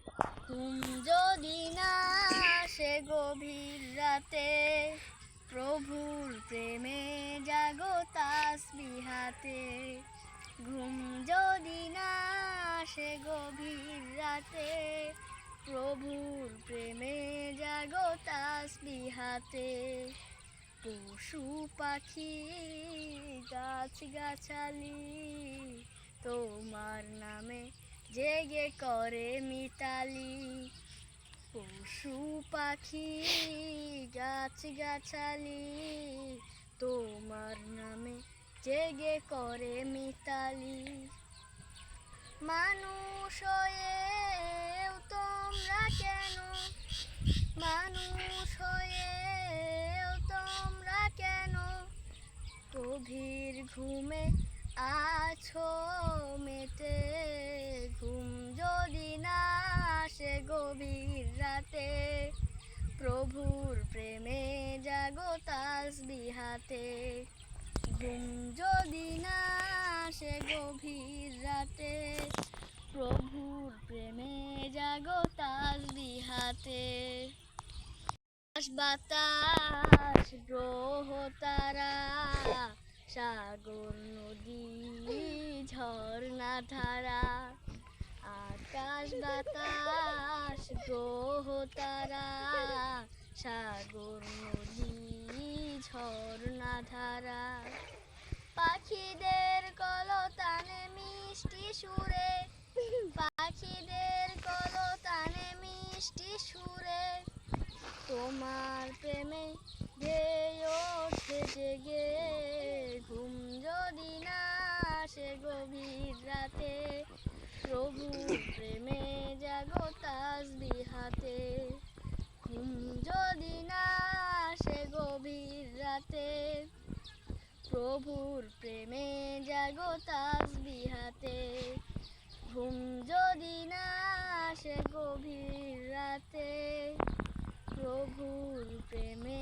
ঘুম যদি না আসে গভীর রাতে, প্রভুর প্রেমে জাগো তাসবিহাতে। ঘুম যদি না আসে গভীর রাতে, প্রভুর প্রেমে জাগো তাসবিহাতে। পশু পাখি গাছ গাছালি তোমার নামে জেগে করে মিতালি। পশু পাখি গাছ গাছালি তোমার নামে জেগে করে মিতালি। মানুষ হয়েও তোমরা কেন, মানুষ হয়েও তোমরা কেন গভীর ঘুমে আছো মেতে। ঘুম যদি না আসে গভীর রাতে, প্রভুর প্রেমে জাগো তাসবিহাতে। ঘুম যদি না আসে গভীর রাতে, প্রভুর প্রেমে জাগো তাসবিহাতে। বাতাস গ্রহ তারা, সাগর নদী ঝর্ণা ধারা। আকাশ বাতাস গ্রহ তারা, সাগর নদী ঝর্ণা ধারা। পাখিদের কলতানে মিষ্টি সুরে, পাখিদের কলতানে মিষ্টি সুরে তোমার প্রেমে গেয়ে ওঠে জেগে। ঘুম যদি না আসে গভীর রাতে, প্রভুর প্রেমে জাগো তাসবিহাতে। ঘুম যদি না আসে গভীর রাতে, প্রভুর প্রেমে জাগো তাসবিহাতে। ঘুম যদি না আসে গভীর রাতে, প্রভুর প্রেমে